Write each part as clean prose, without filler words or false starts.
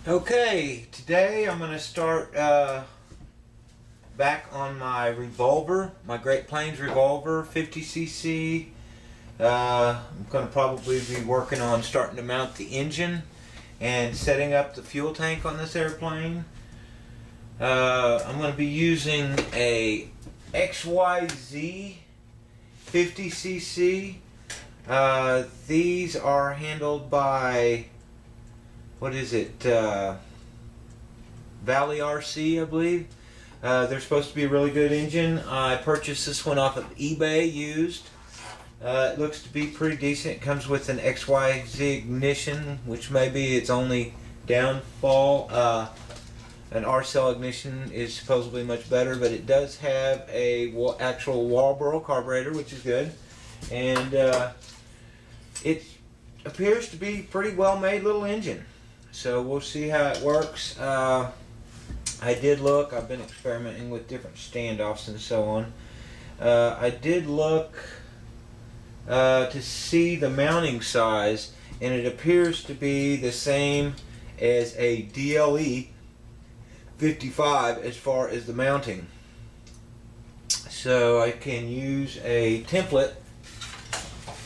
Okay, today I'm going to start back on my Revolver, my Great Plains Revolver 50cc. I'm going to probably be working on starting to mount the engine and setting up the fuel tank on this airplane. I'm going to be using a XYZ 50cc. These are handled by, what is it, Valley RC, I believe. They're supposed to be a really good engine. I purchased this one off of eBay used. It looks to be pretty decent. It comes with an XYZ ignition, which may be its only downfall. An R-cell ignition is supposedly much better, but it does have a actual Marlboro carburetor, which is good. And it appears to be a pretty well made little engine. So we'll see how it works. I did look, I've been experimenting with different standoffs and so on. I did look to see the mounting size, and it appears to be the same as a DLE 55 as far as the mounting. So I can use a template.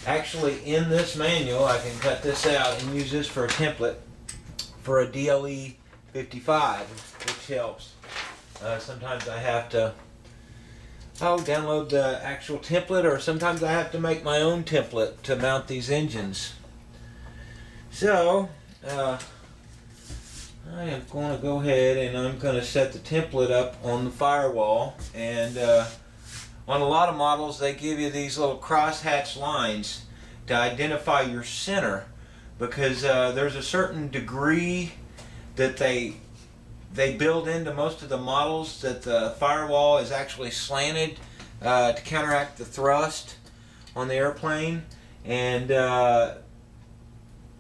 Actually, in this manual, I can cut this out and use this for a template for a DLE 55, which helps. Sometimes I have to download the actual template, or sometimes I have to make my own template to mount these engines. So I am going to go ahead and I'm going to set the template up on the firewall. And on a lot of models, they give you these little crosshatch lines to identify your center, because there's a certain degree that they build into most of the models that the firewall is actually slanted to counteract the thrust on the airplane. And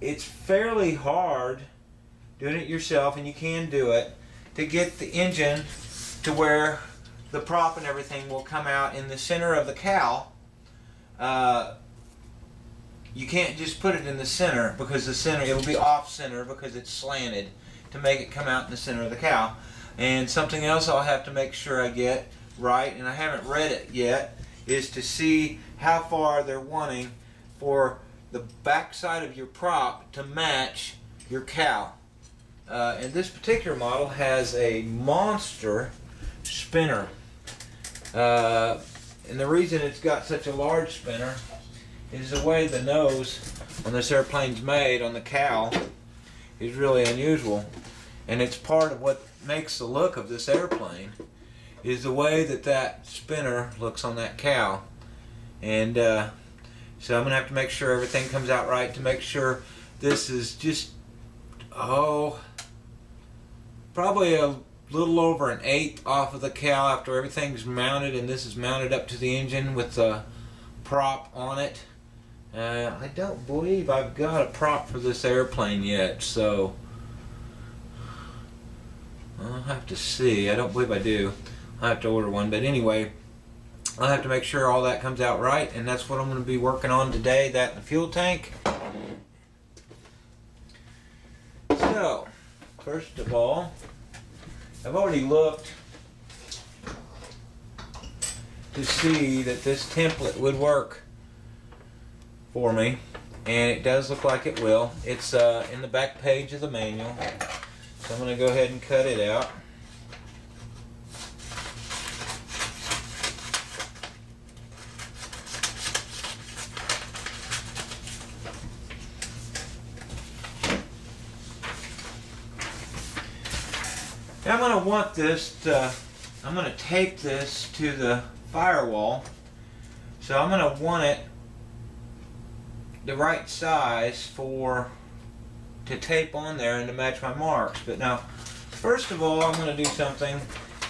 it's fairly hard doing it yourself, and you can do it, to get the engine to where the prop and everything will come out in the center of the cowl. You can't just put it in the center, because the center, it will be off center because it's slanted to make it come out in the center of the cowl. And something else I'll have to make sure I get right, and I haven't read it yet, is to see how far they're wanting for the back side of your prop to match your cowl. And this particular model has a monster spinner. And the reason it's got such a large spinner is the way the nose on this airplane's made on the cowl is really unusual. And it's part of what makes the look of this airplane, is the way that that spinner looks on that cowl. And so I'm going to have to make sure everything comes out right, to make sure this is just, probably a little over an eighth off of the cowl after everything's mounted, and this is mounted up to the engine with the prop on it. I don't believe I've got a prop for this airplane yet, so I'll have to see. I don't believe I do. I'll have to order one, but anyway, I'll have to make sure all that comes out right, and that's what I'm going to be working on today, that and the fuel tank. So, first of all, I've already looked to see that this template would work for me, and it does look like it will. It's in the back page of the manual, so I'm going to go ahead and cut it out. Now I'm going to want this to, I'm going to tape this to the firewall, so I'm going to want it the right size to tape on there and to match my marks. But now, first of all, I'm going to do something.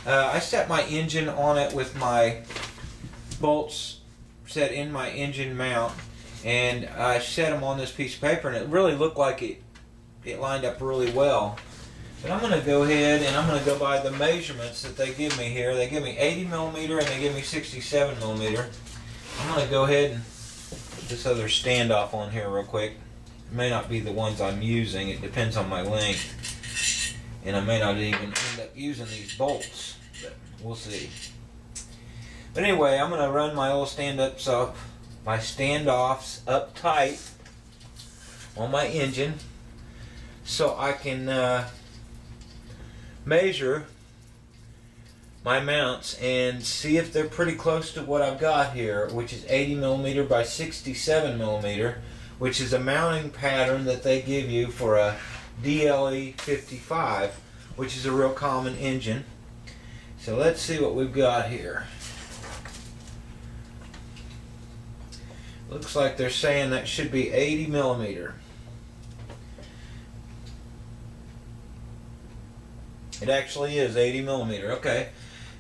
I set my engine on it with my bolts set in my engine mount, and I set them on this piece of paper, and it really looked like it lined up really well. But I'm going to go ahead and I'm going to go by the measurements that they give me here. They give me 80 millimeter and they give me 67 millimeter. I'm going to go ahead and put this other standoff on here real quick. It may not be the ones I'm using. It depends on my length. and I may not even end up using these bolts, but we'll see. But anyway, I'm going to run my old my standoffs up tight on my engine so I can measure my mounts and see if they're pretty close to what I've got here, which is 80 millimeter by 67 millimeter, which is a mounting pattern that they give you for a DLE 55, which is a real common engine. So let's see what we've got here. Looks like they're saying that should be 80 millimeter. It actually is 80 millimeter. Okay.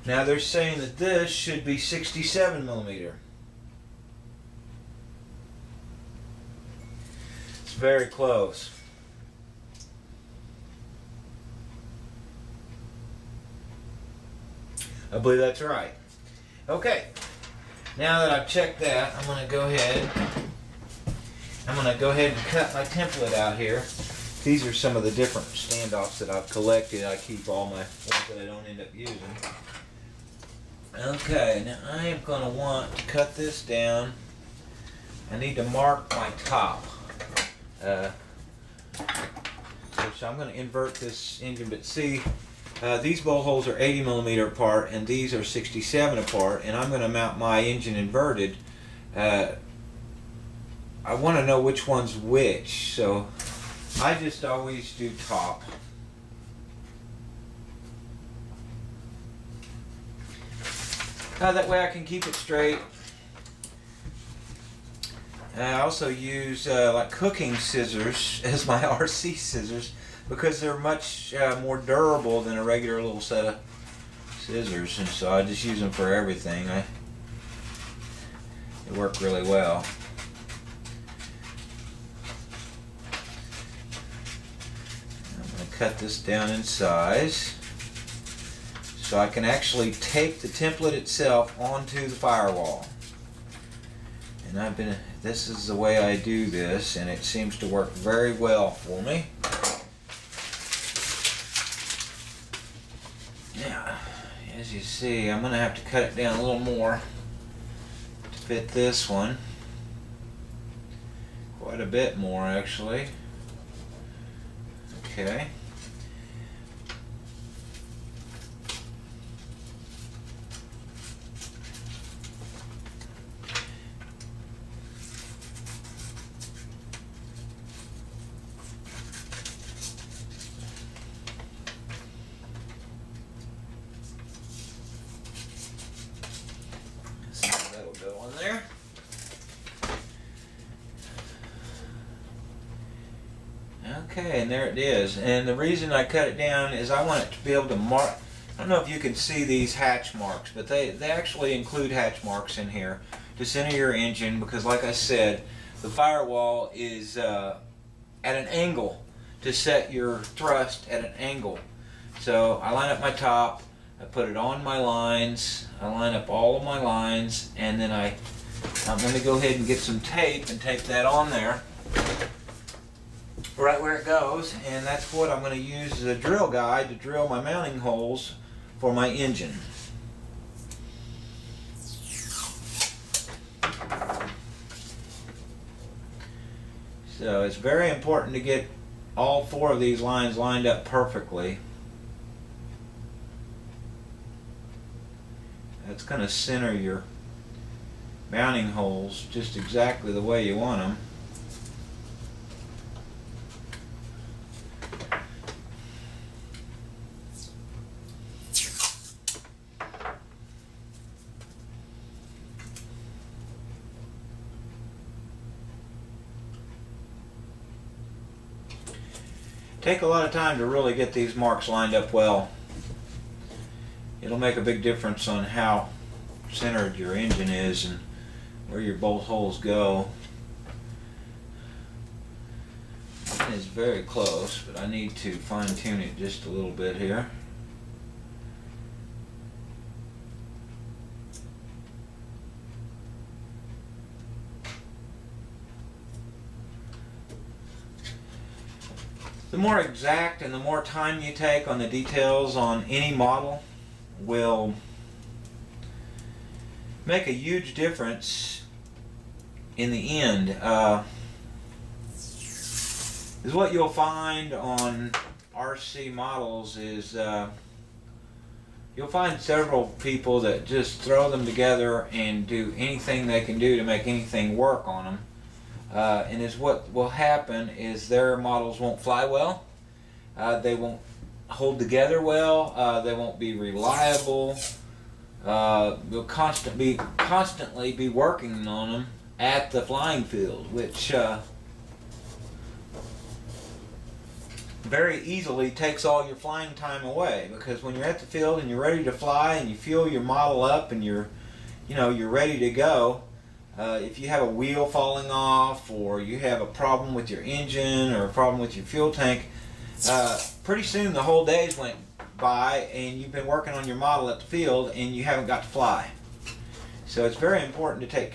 Now they're saying that this should be 67 millimeter. It's very close. I believe that's right. Okay. Now that I've checked that, I'm going to go ahead and cut my template out here. These are some of the different standoffs that I've collected. I keep all my ones that I don't end up using. Okay, now I am going to want to cut this down. I need to mark my top. So I'm going to invert this engine, but see, these bolt holes are 80 millimeter apart and these are 67 apart, and I'm going to mount my engine inverted. I want to know which one's which, so I just always do top. That way I can keep it straight. I also use like cooking scissors as my RC scissors because they're much more durable than a regular little set of scissors, and so I just use them for everything. They work really well. I'm going to cut this down in size so I can actually take the template itself onto the firewall. And this is the way I do this, and it seems to work very well for me. Now, as you see, I'm going to have to cut it down a little more to fit this one. Quite a bit more, actually. Okay. Go on there. Okay, and there it is. And the reason I cut it down is I want it to be able to mark. I don't know if you can see these hatch marks, but they actually include hatch marks in here to center your engine, because like I said, the firewall is at an angle to set your thrust at an angle. So I line up my top, I put it on my lines, I line up all of my lines, and then I'm going to go ahead and get some tape and tape that on there right where it goes, and that's what I'm going to use as a drill guide to drill my mounting holes for my engine. So it's very important to get all four of these lines lined up perfectly. That's going to center your mounting holes just exactly the way you want them. Take a lot of time to really get these marks lined up well. It'll make a big difference on how centered your engine is and where your bolt holes go. It is very close, but I need to fine tune it just a little bit here. The more exact and the more time you take on the details on any model will make a huge difference in the end. Is what you'll find on RC models is you'll find several people that just throw them together and do anything they can do to make anything work on them. And is what will happen is their models won't fly well, they won't hold together well, they won't be reliable, they'll constantly be working on them at the flying field, which very easily takes all your flying time away, because when you're at the field and you're ready to fly and you fuel your model up and you're ready to go, if you have a wheel falling off or you have a problem with your engine or a problem with your fuel tank, pretty soon the whole day's went by and you've been working on your model at the field and you haven't got to fly. So it's very important to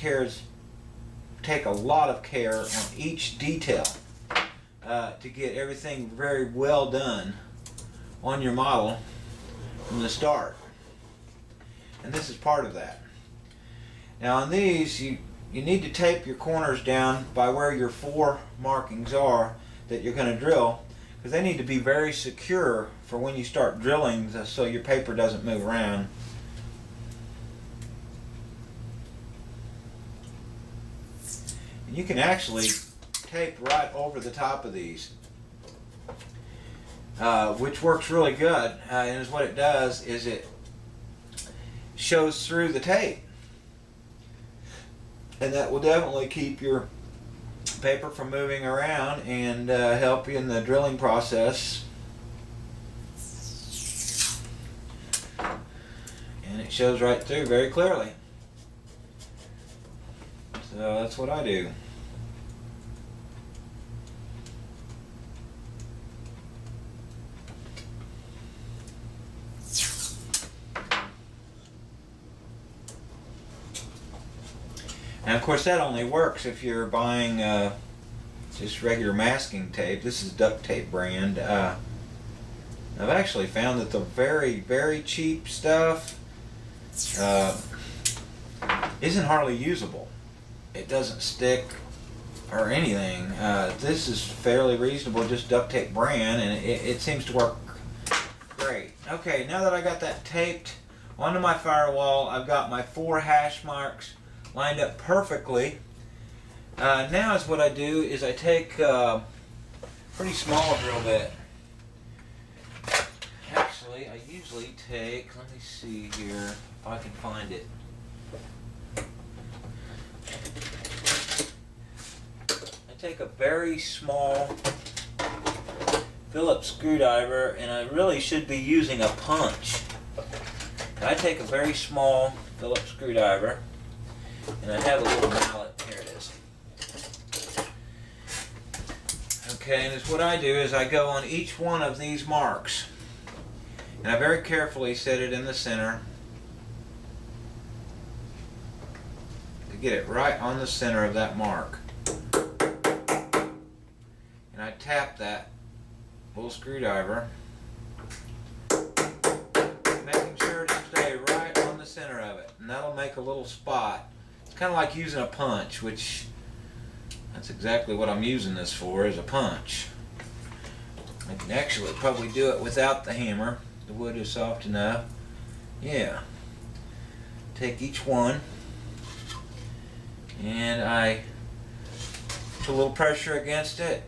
take a lot of care on each detail to get everything very well done on your model from the start. And this is part of that. Now on these, you need to tape your corners down by where your 4 markings are that you're going to drill, because they need to be very secure for when you start drilling, so your paper doesn't move around. And you can actually tape right over the top of these, which works really good, and what it does is it shows through the tape, and that will definitely keep your paper from moving around and help you in the drilling process. And it shows right through very clearly. So that's what I do. And of course that only works if you're buying just regular masking tape. This is duct tape brand. I've actually found that the very, very cheap stuff isn't hardly usable. It doesn't stick or anything. This is fairly reasonable, just duct tape brand, and it seems to work great. Okay, now that I got that taped onto my firewall, I've got my 4 hash marks lined up perfectly. Now is what I do is I take a pretty small drill bit. Actually, I usually take, let me see here if I can find it. I take a very small Phillips screwdriver, and I really should be using a punch. I take a very small Phillips screwdriver, and I have a little mallet. Here it is. Okay, and what I do is I go on each one of these marks, and I very carefully set it in the center to get it right on the center of that mark. And I tap that little screwdriver, making sure to stay right on the center of it, and that'll make a little spot. It's kind of like using a punch, which that's exactly what I'm using this for, is a punch. I can actually probably do it without the hammer. The wood is soft enough. Yeah. Take each one and I put a little pressure against it.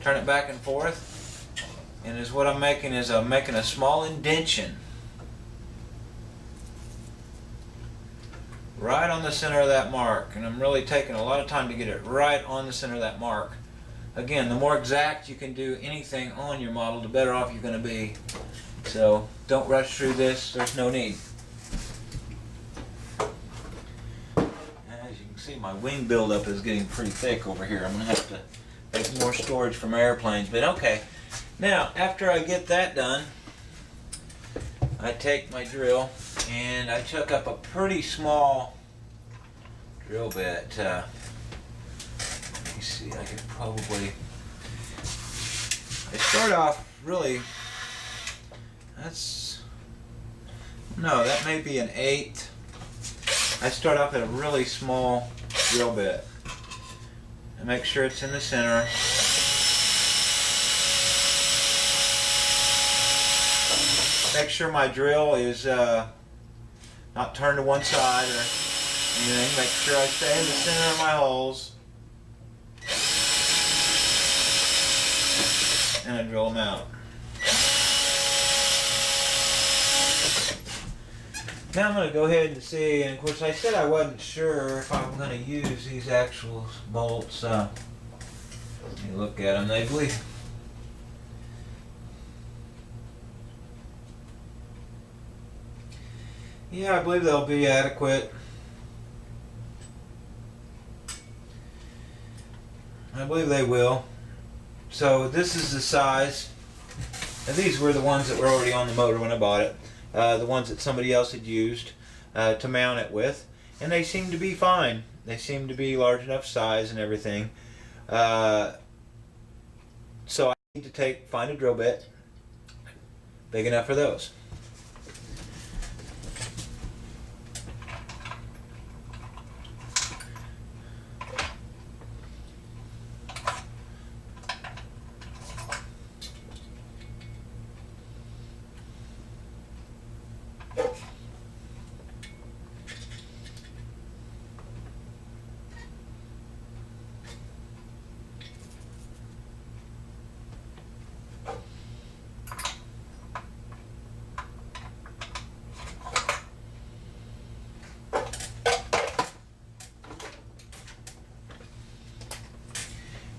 Turn it back and forth. And what I'm making is I'm making a small indention right on the center of that mark, and I'm really taking a lot of time to get it right on the center of that mark. Again, the more exact you can do anything on your model, the better off you're going to be. So don't rush through this, there's no need. As you can see, my wing buildup is getting pretty thick over here. I'm going to have to make more storage from airplanes, but okay. Now, after I get that done, I take my drill and I took up a pretty small drill bit. see, I could probably, I start off really, no, that may be an 8. I start off at a really small drill bit. And make sure it's in the center. Make sure my drill is not turned to one side or anything. Make sure I stay in the center of my holes. And I drill them out. Now I'm going to go ahead and see, and of course I said I wasn't sure if I'm going to use these actual bolts. Let me look at them. They believe. Yeah, I believe they'll be adequate. I believe they will. So this is the size. And these were the ones that were already on the motor when I bought it. The ones that somebody else had used to mount it with. And they seem to be fine. They seem to be large enough size and everything. So I need to find a drill bit big enough for those.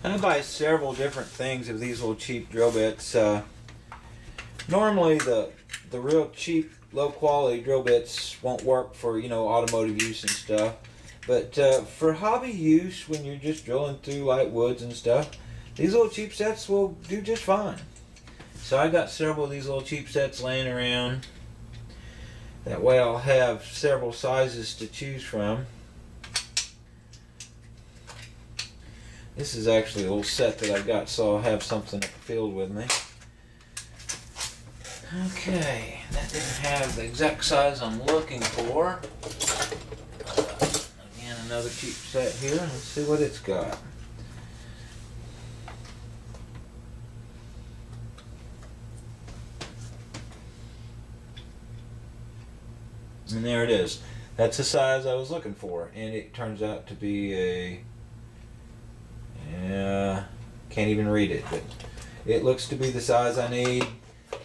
I buy several different things of these little cheap drill bits. Normally the real cheap, low quality drill bits won't work for, you know, automotive use and stuff. But for hobby use, when you're just drilling through light woods and stuff, these little cheap sets will do just fine. So I got several of these little cheap sets laying around. That way I'll have several sizes to choose from. This is actually a little set that I got, so I'll have something at the field with me. Okay, that didn't have the exact size I'm looking for. Again, another cheap set here. Let's see what it's got. And there it is. That's the size I was looking for, and it turns out to be a... can't even read it, but it looks to be the size I need.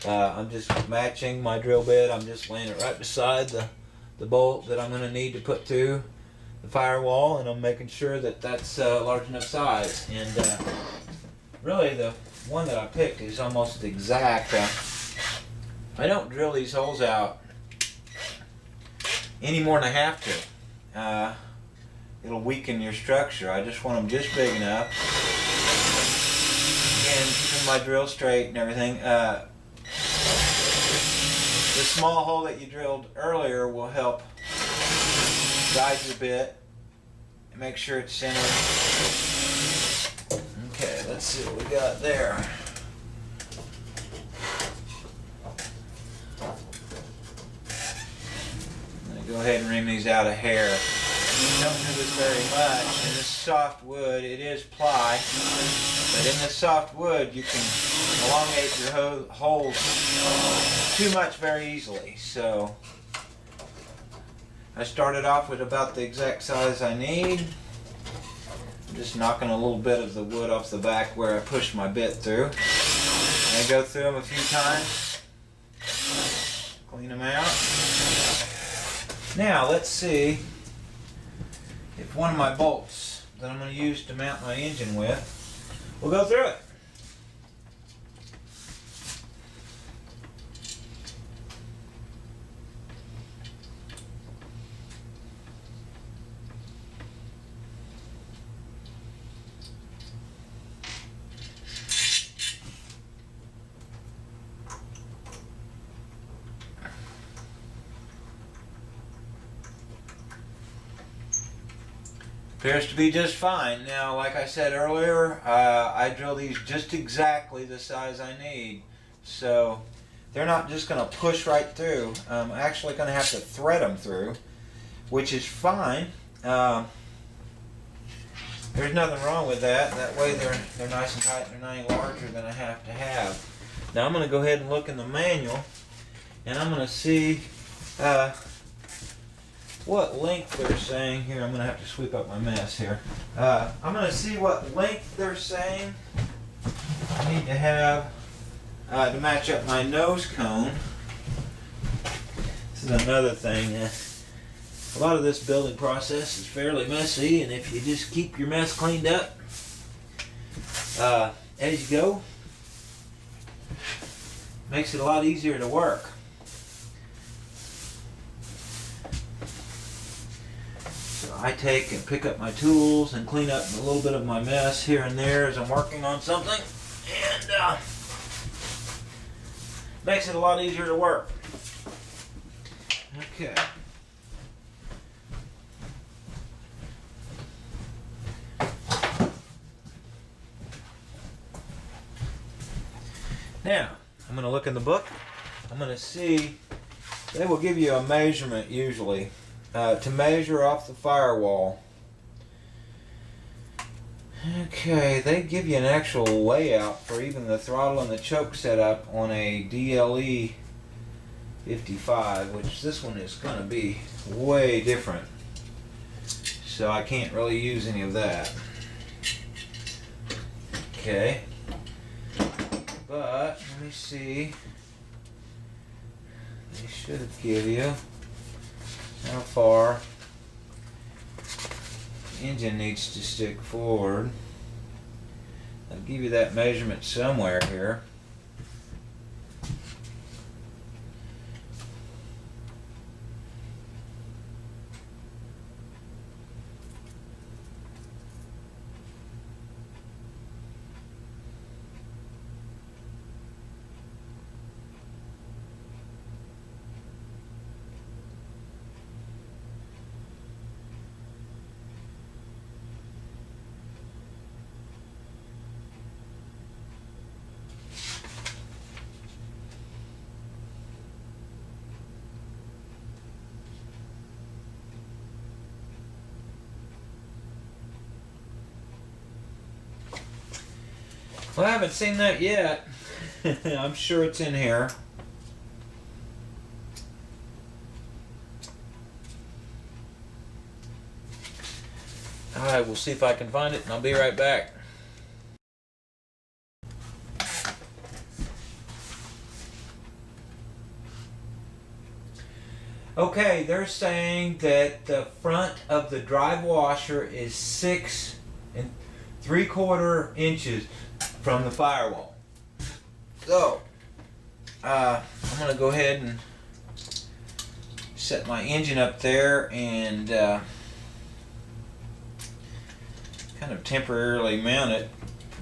I'm just matching my drill bit. I'm just laying it right beside the bolt that I'm going to need to put through the firewall, and I'm making sure that that's large enough size. And really the one that I picked is almost exact. I don't drill these holes out any more than I have to. It'll weaken your structure. I just want them just big enough. Again, keeping my drill straight and everything. The small hole that you drilled earlier will help guide your bit and make sure it's centered. Okay, let's see what we got there. I'm going to go ahead and ream these out of hair. You don't do this very much. In this soft wood, it is ply, but in this soft wood, you can elongate your holes too much very easily. So I started off with about the exact size I need. I'm just knocking a little bit of the wood off the back where I pushed my bit through. And I go through them a few times, clean them out. Now let's see if one of my bolts that I'm going to use to mount my engine with will go through it. Appears to be just fine. Now, like I said earlier, I drill these just exactly the size I need. So they're not just going to push right through. I'm actually going to have to thread them through, which is fine. There's nothing wrong with that. That way they're nice and tight and they're not any larger than I have to have. Now I'm going to go ahead and look in the manual, and I'm going to see what length they're saying here. I'm going to have to sweep up my mess here. I'm going to see what length they're saying I need to have to match up my nose cone. This is another thing. A lot of this building process is fairly messy, and if you just keep your mess cleaned up as you go, makes it a lot easier to work. So I take and pick up my tools and clean up a little bit of my mess here and there as I'm working on something, and makes it a lot easier to work. Okay. Now, I'm going to look in the book. I'm going to see, they will give you a measurement usually to measure off the firewall. Okay, they give you an actual layout for even the throttle and the choke setup on a DLE 55, which this one is going to be way different. So I can't really use any of that. Okay. But, let me see, they should give you how far the engine needs to stick forward. I'll give you that measurement somewhere here. Well, I haven't seen that yet. I'm sure it's in here. Alright, we'll see if I can find it, and I'll be right back. Okay, they're saying that the front of the drive washer is 6 3/4 inches from the firewall. So, I'm going to go ahead and set my engine up there and kind of temporarily mount it,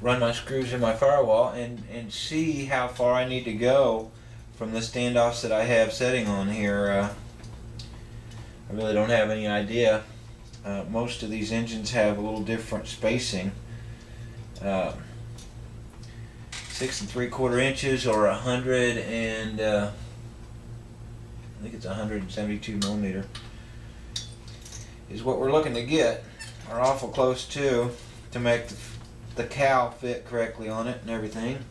run my screws in my firewall, and see how far I need to go from the standoffs that I have setting on here. I really don't have any idea. Most of these engines have a little different spacing. 6 3/4 inches or 100 and I think it's 172 millimeter is what we're looking to get. We're awful close to make the cowl fit correctly on it and everything.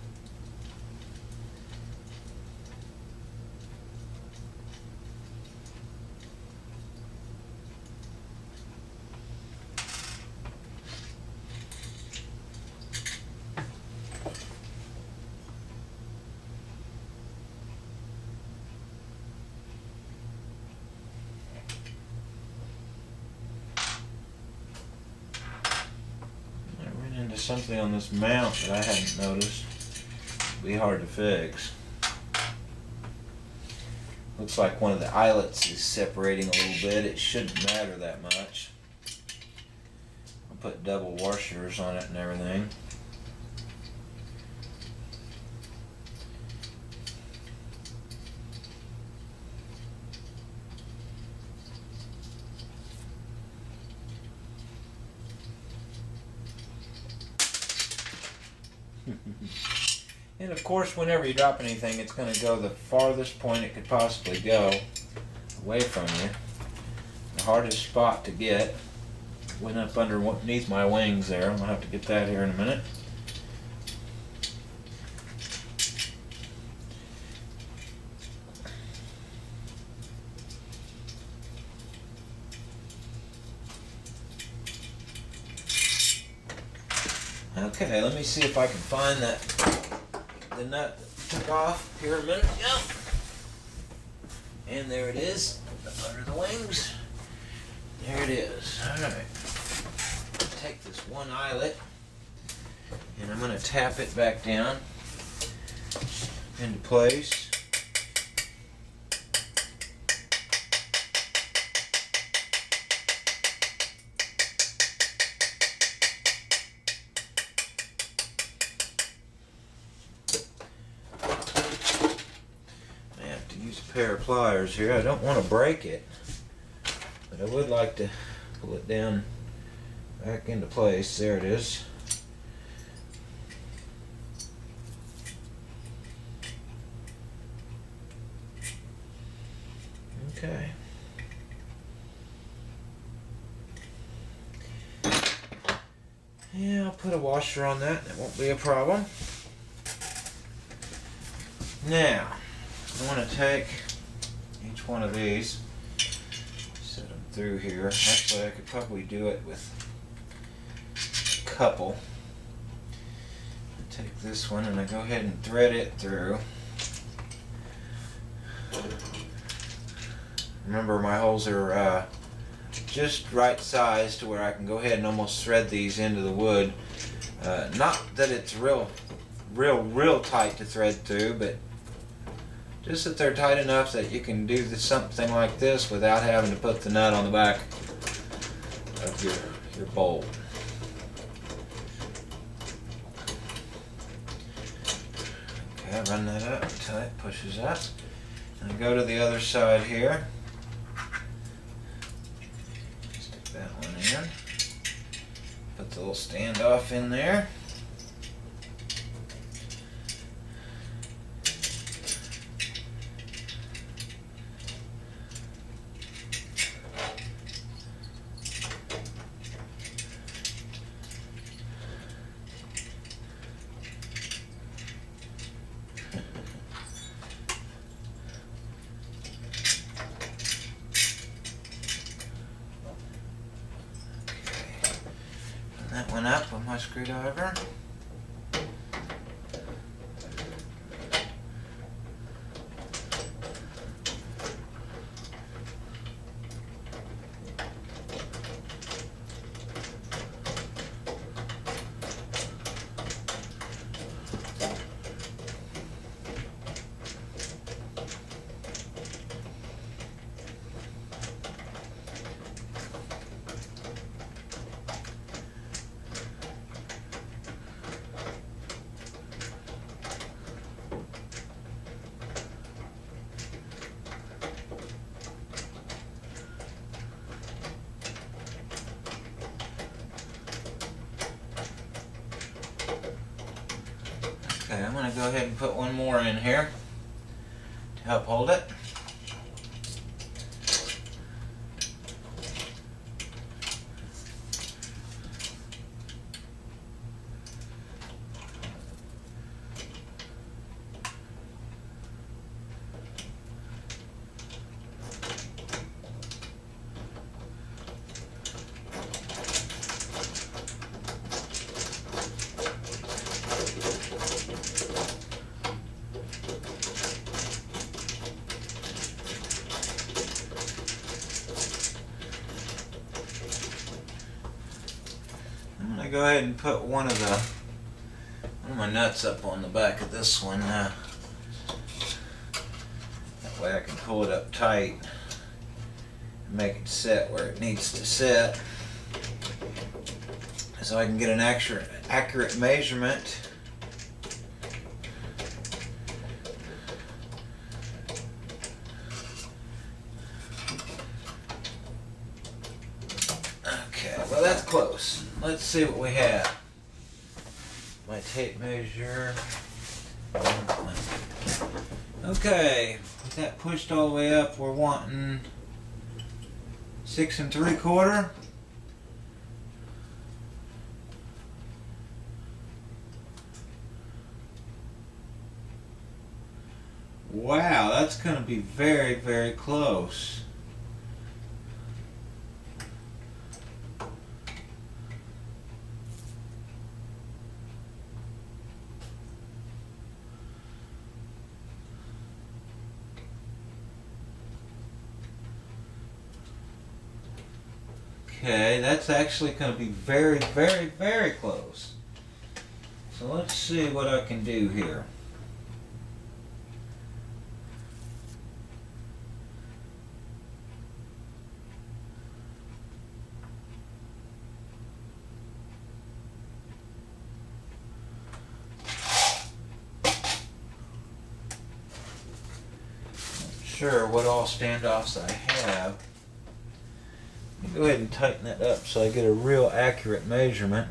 Something on this mount that I hadn't noticed. It'll be hard to fix. Looks like one of the eyelets is separating a little bit. It shouldn't matter that much. I'll put double washers on it and everything. And of course, whenever you drop anything, it's going to go the farthest point it could possibly go away from you. The hardest spot to get went up underneath my wings there. I'm going to have to get that here in a minute. Okay, let me see if I can find the nut that took off here in a minute. Yep. And there it is, under the wings. There it is. Alright. Take this one eyelet and I'm going to tap it back down into place. Pair of pliers here. I don't want to break it, but I would like to pull it down back into place. There it is. Okay. Yeah, I'll put a washer on that. That won't be a problem. Now, I want to take each one of these, set them through here. Actually, I could probably do it with a couple. I take this one and I go ahead and thread it through. Remember, my holes are just right size to where I can go ahead and almost thread these into the wood. Not that it's real tight to thread through, but just that they're tight enough that you can do something like this without having to put the nut on the back of your bolt. Okay, run that up until it pushes up. And I go to the other side here. Stick that one in. Put the little standoff in there. That one up with my screwdriver. Okay, I'm going to go ahead and put one more in here to help hold it. I'm going to go ahead and put one of my nuts up on the back of this one. That way I can pull it up tight and make it sit where it needs to sit, so I can get an accurate measurement. Okay, well that's close. Let's see what we have. My tape measure. Okay, with that pushed all the way up, we're wanting 6 3/4. Wow, that's going to be very, very close. Okay, that's actually going to be very, very, very close. So let's see what I can do here. Sure what all standoffs I have. Let me go ahead and tighten that up so I get a real accurate measurement.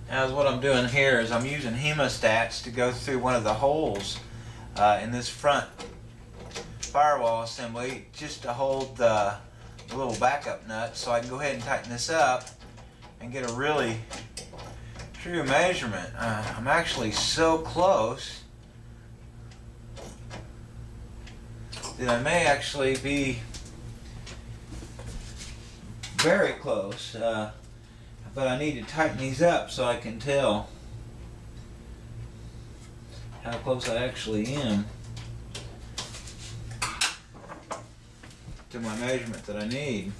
Now what I'm doing here is I'm using hemostats to go through one of the holes in this front firewall assembly just to hold the little backup nut, so I can go ahead and tighten this up and get a really true measurement. I'm actually so close that I may actually be very close. But I need to tighten these up so I can tell how close I actually am to my measurement that I need.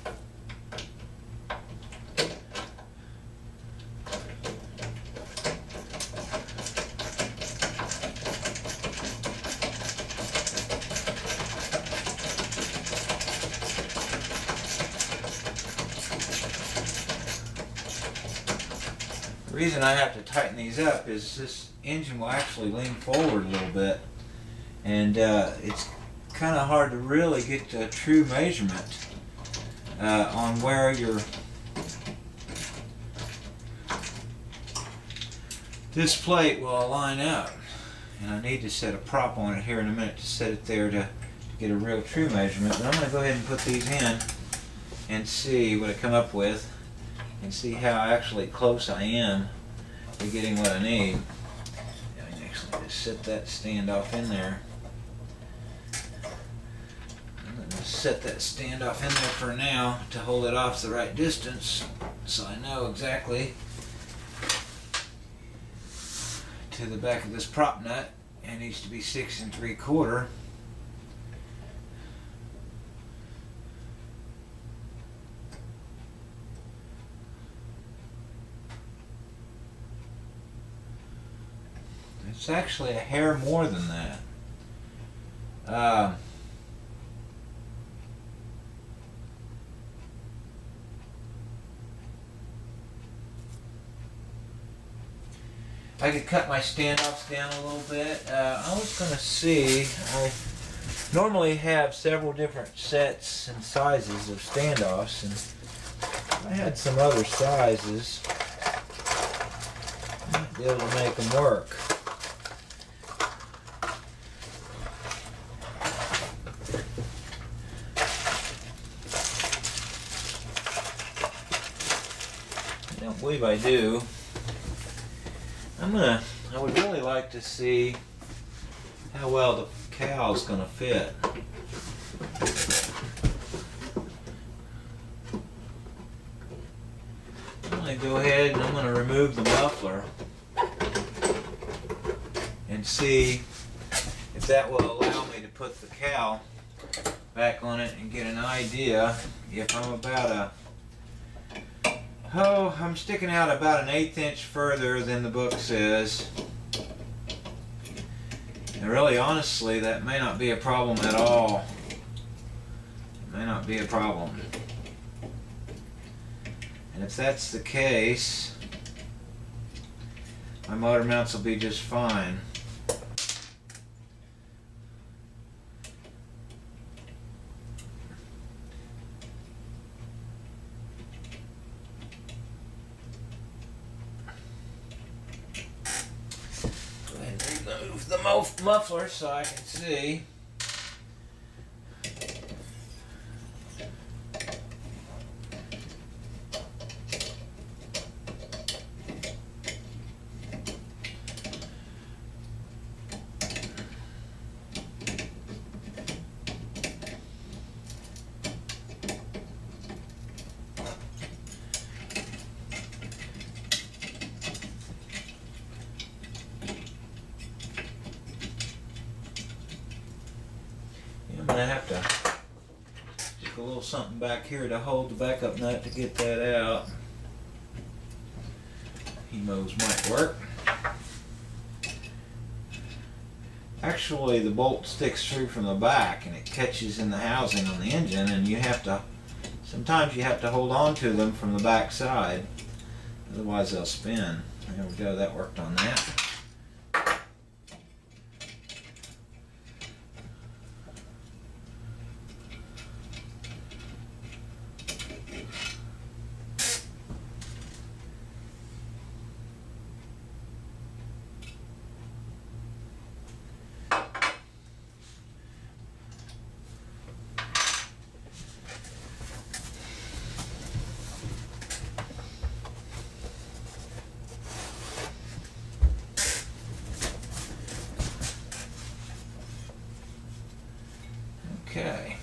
The reason I have to tighten these up is this engine will actually lean forward a little bit, and it's kind of hard to really get a true measurement on where this plate will line up. And I need to set a prop on it here in a minute to set it there to get a real true measurement. But I'm going to go ahead and put these in and see what I come up with, and see how actually close I am to getting what I need. I can actually just set that standoff in there. I'm going to set that standoff in there for now to hold it off the right distance, so I know exactly to the back of this prop nut. It needs to be 6 3/4. It's actually a hair more than that. I could cut my standoffs down a little bit. I was going to see, I normally have several different sets and sizes of standoffs, and I had some other sizes. I might be able to make them work. I don't believe I do. I would really like to see how well the cow's going to fit. I'm going to go ahead and I'm going to remove the muffler and see if that will allow me to put the cow back on it and get an idea if I'm about I'm sticking out about an 1/8 inch further than the book says. And really, honestly, that may not be a problem at all. not be a problem. And if that's the case, my motor mounts will be just fine. Go ahead and remove the muffler so I can see. I'm going to have to stick a little something back here to hold the backup nut to get that out. Hemos might work. Actually, the bolt sticks through from the back and it catches in the housing on the engine, and sometimes you have to hold on to them from the back side, otherwise they'll spin. There we go, that worked on that. Okay.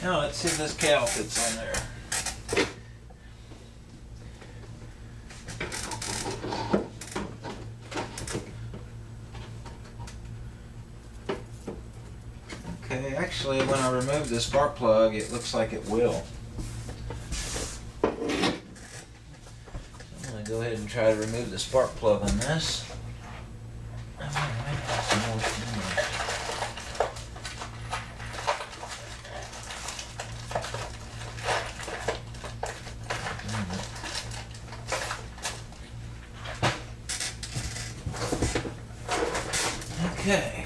Now let's see if this cowl fits on there. Okay, actually when I remove the spark plug, it looks like it will. Go ahead and try to remove the spark plug on this. Okay.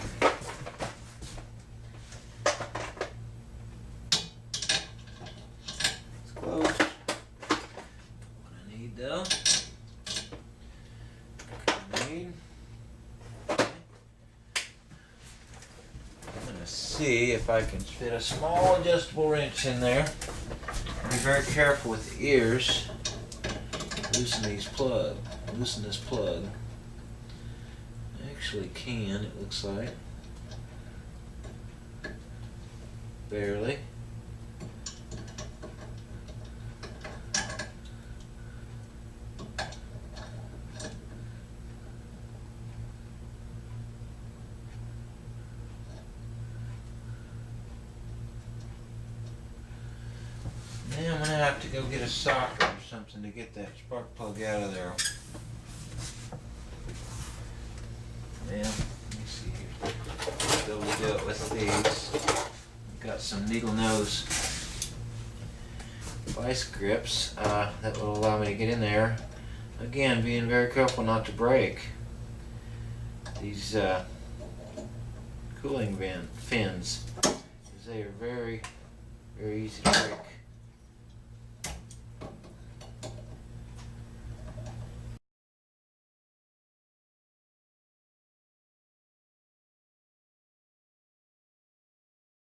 It's closed. What I need though. See if I can fit a small adjustable wrench in there. Be very careful with the ears. Loosen this plug. I actually can, it looks like. Barely. Now I'm going to have to go get a socket or something to get that spark plug out of there. Now, let me see here. So we do it with these. We've got some needle nose vice grips that will allow me to get in there. Again, being very careful not to break these cooling fins, because they are very, very easy to break.